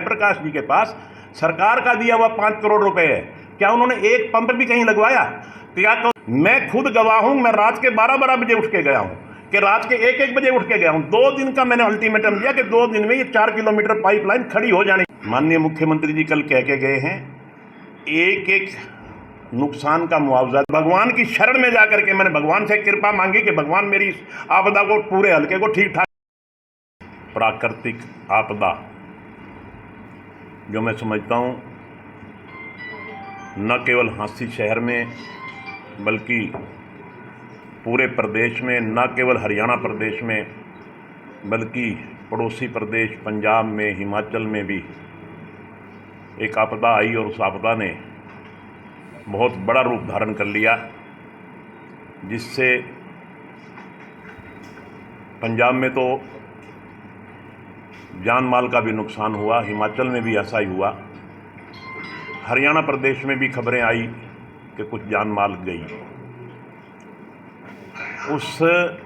जयप्रकाश जी के पास सरकार का दिया हुआ 5 करोड़ रुपए है, क्या उन्होंने एक पंप भी कहीं लगवाया? क्या मैं खुद गवाह हूं, मैं रात के 12-12 बजे उठ के गया हूं, कि रात के 1-1 बजे उठ के गया हूं। 2 दिन का मैंने अल्टीमेटम दिया कि 2 दिन में ये 4 किलोमीटर पाइपलाइन खड़ी हो जानी। माननीय मुख्यमंत्री जी कल कह के गए हैं, एक एक नुकसान का मुआवजा। भगवान की शरण में जाकर के मैंने भगवान से कृपा मांगी कि भगवान मेरी इस आपदा को, पूरे हल्के को ठीक ठाक। प्राकृतिक आपदा जो मैं समझता हूं न केवल हांसी शहर में बल्कि पूरे प्रदेश में, न केवल हरियाणा प्रदेश में बल्कि पड़ोसी प्रदेश पंजाब में, हिमाचल में भी एक आपदा आई और उस आपदा ने बहुत बड़ा रूप धारण कर लिया, जिससे पंजाब में तो जान माल का भी नुकसान हुआ, हिमाचल में भी ऐसा ही हुआ, हरियाणा प्रदेश में भी खबरें आई कि कुछ जान माल गई। उस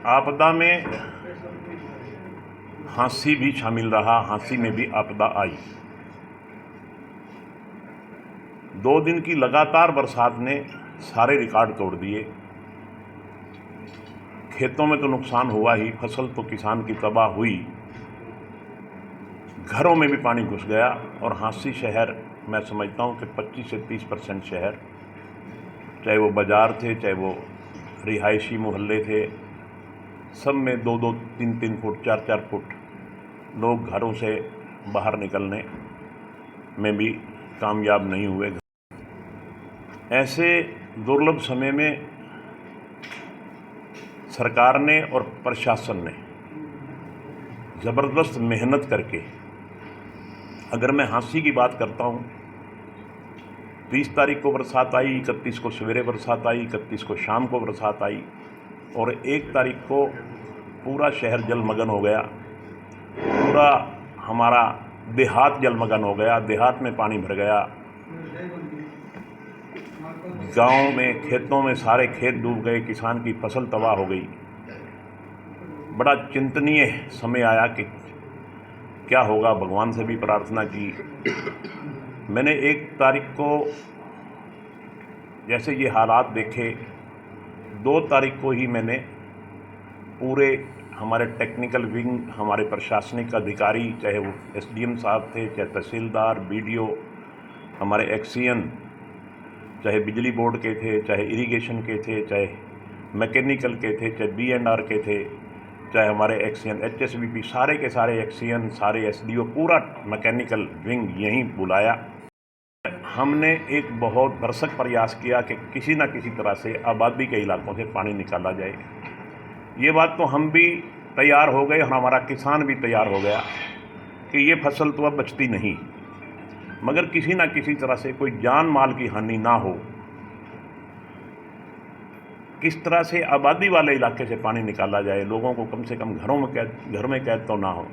आपदा में हांसी भी शामिल रहा, हांसी में भी आपदा आई। 2 दिन की लगातार बरसात ने सारे रिकॉर्ड तोड़ दिए। खेतों में तो नुकसान हुआ ही, फसल तो किसान की तबाह हुई, घरों में भी पानी घुस गया। और हांसी शहर, मैं समझता हूं कि 25 से 30% शहर, चाहे वो बाज़ार थे, चाहे वो रिहायशी मोहल्ले थे, सब में 2-2, 3-3 फुट, 4-4 फुट लोग घरों से बाहर निकलने में भी कामयाब नहीं हुए। ऐसे दुर्लभ समय में सरकार ने और प्रशासन ने ज़बरदस्त मेहनत करके, अगर मैं हांसी की बात करता हूँ, 30 तारीख को बरसात आई, 31 को सवेरे बरसात आई, 31 को शाम को बरसात आई और 1 तारीख को पूरा शहर जलमग्न हो गया, पूरा हमारा देहात जलमग्न हो गया, देहात में पानी भर गया, गांव में, खेतों में सारे खेत डूब गए, किसान की फसल तबाह हो गई। बड़ा चिंतनीय समय आया कि क्या होगा। भगवान से भी प्रार्थना की। मैंने 1 तारीख को जैसे ये हालात देखे, 2 तारीख को ही मैंने पूरे हमारे टेक्निकल विंग, हमारे प्रशासनिक अधिकारी, चाहे वो एसडीएम साहब थे, चाहे तहसीलदार, बीडीओ, हमारे एक्सीएन, चाहे बिजली बोर्ड के थे, चाहे इरिगेशन के थे, चाहे मैकेनिकल के थे, चाहे B&R के थे, चाहे हमारे एक्सीएन, HSVP, सारे के सारे एक्सीएन, सारे एसडीओ, पूरा मैकेनिकल विंग यहीं बुलाया। हमने एक बहुत भरसक प्रयास किया कि किसी न किसी तरह से आबादी के इलाकों से पानी निकाला जाए। ये बात तो हम भी तैयार हो गए और हमारा किसान भी तैयार हो गया कि ये फसल तो अब बचती नहीं, मगर किसी न किसी तरह से कोई जान माल की हानि ना हो, किस तरह से आबादी वाले इलाके से पानी निकाला जाए, लोगों को कम से कम घर में कैद तो ना हो।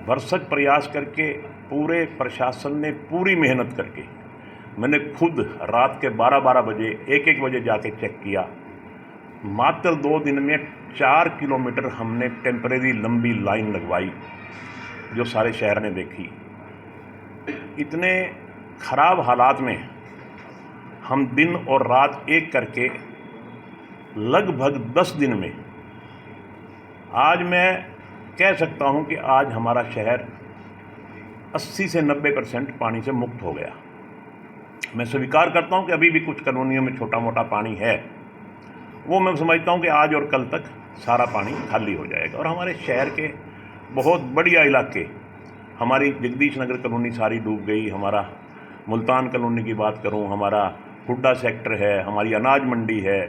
भरसक प्रयास करके पूरे प्रशासन ने पूरी मेहनत करके, मैंने खुद रात के 12-12 बजे, 1-1 बजे जाके चेक किया। मात्र 2 दिन में 4 किलोमीटर हमने टेम्परेरी लंबी लाइन लगवाई, जो सारे शहर ने देखी। इतने ख़राब हालात में हम दिन और रात एक करके लगभग 10 दिन में, आज मैं कह सकता हूं कि आज हमारा शहर 80 से 90% पानी से मुक्त हो गया। मैं स्वीकार करता हूं कि अभी भी कुछ कॉलोनियों में छोटा मोटा पानी है, वो मैं समझता हूं कि आज और कल तक सारा पानी खाली हो जाएगा और हमारे शहर के बहुत बढ़िया इलाके, हमारी जगदीश नगर कॉलोनी सारी डूब गई, हमारा मुल्तान कॉलोनी की बात करूं, हमारा हुड्डा सेक्टर है, हमारी अनाज मंडी है,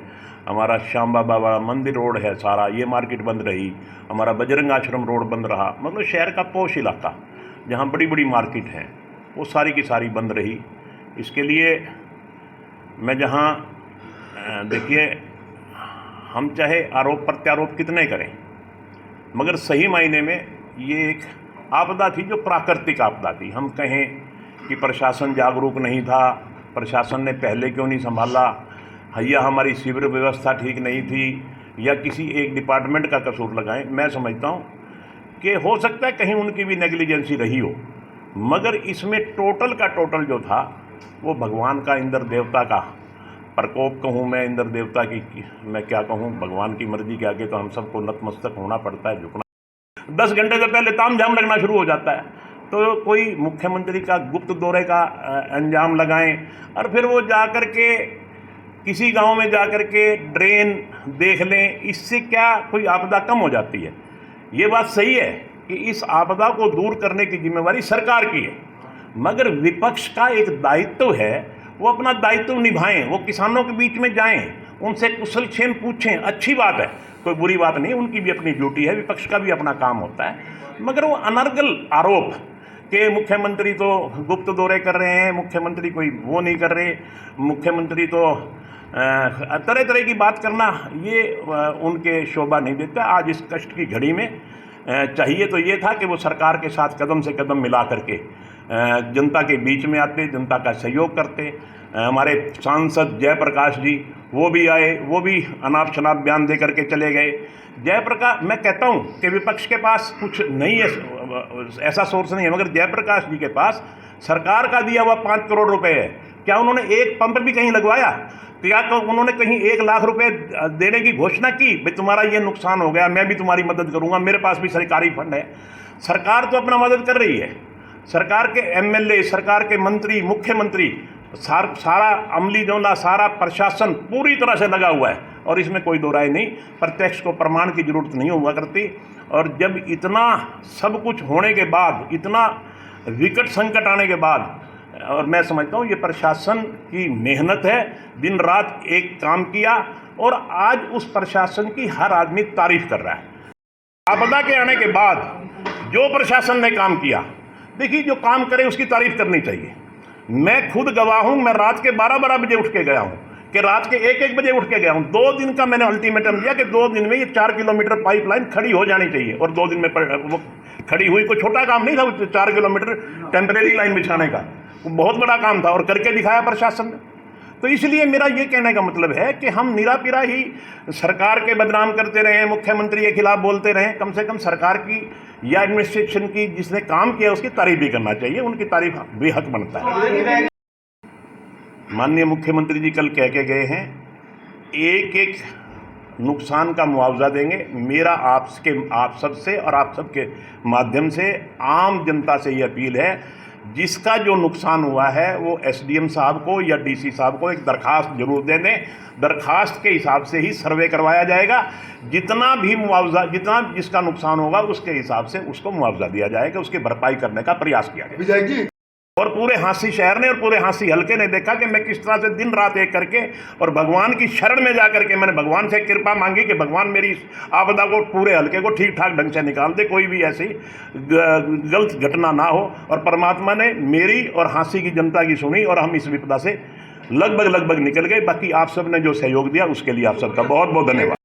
हमारा श्याम बाबा मंदिर रोड है, सारा ये मार्केट बंद रही, हमारा बजरंग आश्रम रोड बंद रहा। मतलब शहर का पोश इलाका जहाँ बड़ी बड़ी मार्केट हैं वो सारी की सारी बंद रही। इसके लिए मैं जहाँ देखिए, हम चाहे आरोप प्रत्यारोप कितने करें, मगर सही मायने में ये एक आपदा थी जो प्राकृतिक आपदा थी। हम कहें कि प्रशासन जागरूक नहीं था, प्रशासन ने पहले क्यों नहीं संभाला, या हमारी सीवर व्यवस्था ठीक नहीं थी, या किसी एक डिपार्टमेंट का कसूर लगाएं। मैं समझता हूं कि हो सकता है कहीं उनकी भी नेग्लिजेंसी रही हो, मगर इसमें टोटल का टोटल जो था वो भगवान का, इंद्र देवता का प्रकोप कहूँ मैं, इंद्र देवता की मैं क्या कहूँ, भगवान की मर्जी के आगे तो हम सबको नतमस्तक होना पड़ता है, झुकना। 10 घंटे से पहले तामझाम लगना शुरू हो जाता है, तो कोई मुख्यमंत्री का गुप्त दौरे का अंजाम लगाएं और फिर वो जा कर के किसी गांव में जा कर के ड्रेन देख लें, इससे क्या कोई आपदा कम हो जाती है? ये बात सही है कि इस आपदा को दूर करने की जिम्मेवारी सरकार की है, मगर विपक्ष का एक दायित्व है, वो अपना दायित्व निभाएं, वो किसानों के बीच में जाएं, उनसे कुशलक्षेम पूछें, अच्छी बात है, कोई बुरी बात नहीं, उनकी भी अपनी ड्यूटी है, विपक्ष का भी अपना काम होता है। मगर वो अनर्गल आरोप कि मुख्यमंत्री तो गुप्त दौरे कर रहे हैं, मुख्यमंत्री कोई वो नहीं कर रहे, मुख्यमंत्री तो तरह तरह की बात करना, ये उनके शोभा नहीं देता। आज इस कष्ट की घड़ी में चाहिए तो ये था कि वो सरकार के साथ कदम से कदम मिला करके जनता के बीच में आते, जनता का सहयोग करते। हमारे सांसद जयप्रकाश जी वो भी आए, वो भी अनाप शनाप बयान दे करके चले गए। जयप्रकाश, मैं कहता हूँ कि विपक्ष के पास कुछ नहीं है, ऐसा सोर्स नहीं है, मगर जयप्रकाश जी के पास सरकार का दिया हुआ 5 करोड़ रुपए है। क्या उन्होंने एक पंप भी कहीं लगवाया? क्या तो उन्होंने कहीं 1 लाख रुपए देने की घोषणा की, भाई तुम्हारा ये नुकसान हो गया, मैं भी तुम्हारी मदद करूंगा, मेरे पास भी सरकारी फंड है? सरकार तो अपना मदद कर रही है, सरकार के एमएलए, सरकार के मंत्री, मुख्यमंत्री, सारा अमली जोला, सारा प्रशासन पूरी तरह से लगा हुआ है, और इसमें कोई दो राय नहीं। प्रत्यक्ष को प्रमाण की जरूरत नहीं हुआ करती। और जब इतना सब कुछ होने के बाद, इतना विकट संकट आने के बाद, और मैं समझता हूँ ये प्रशासन की मेहनत है, दिन रात एक काम किया, और आज उस प्रशासन की हर आदमी तारीफ कर रहा है। आपदा के आने के बाद जो प्रशासन ने काम किया, देखिए जो काम करे उसकी तारीफ करनी चाहिए। मैं खुद गवाह हूँ, मैं रात के 12-12 बजे उठ के गया हूँ, कि रात के 1-1 बजे उठ के गया हूँ। 2 दिन का मैंने अल्टीमेटम दिया कि 2 दिन में ये 4 किलोमीटर पाइपलाइन खड़ी हो जानी चाहिए, और 2 दिन में वो खड़ी हुई। कोई छोटा काम नहीं था 4 किलोमीटर टेम्परेरी लाइन बिछाने का, वो बहुत बड़ा काम था, और करके दिखाया प्रशासन ने। तो इसलिए मेरा ये कहने का मतलब है कि हम निरापिरा ही सरकार के बदनाम करते रहे, मुख्यमंत्री के खिलाफ बोलते रहे, कम से कम सरकार की या एडमिनिस्ट्रेशन की जिसने काम किया उसकी तारीफ भी करना चाहिए, उनकी तारीफ भी हक बनता है। माननीय मुख्यमंत्री जी कल कह के गए हैं, एक नुकसान का मुआवजा देंगे। मेरा आप सबसे और आप सबके माध्यम से आम जनता से ये अपील है, जिसका जो नुकसान हुआ है वो एसडीएम साहब को या डीसी साहब को एक दरखास्त जरूर दे दें। दरखास्त के हिसाब से ही सर्वे करवाया जाएगा, जितना भी मुआवजा, जितना जिसका नुकसान होगा उसके हिसाब से उसको मुआवजा दिया जाएगा, उसकी भरपाई करने का प्रयास किया जाएगा। और पूरे हांसी शहर ने और पूरे हांसी हल्के ने देखा कि मैं किस तरह से दिन रात एक करके और भगवान की शरण में जा करके मैंने भगवान से कृपा मांगी कि भगवान मेरी इस आपदा को, पूरे हल्के को ठीक ठाक ढंग से निकाल दे, कोई भी ऐसी गलत घटना ना हो। और परमात्मा ने मेरी और हांसी की जनता की सुनी, और हम इस विपदा से लगभग निकल गए। बाकी आप सब ने जो सहयोग दिया उसके लिए आप सबका बहुत बहुत धन्यवाद।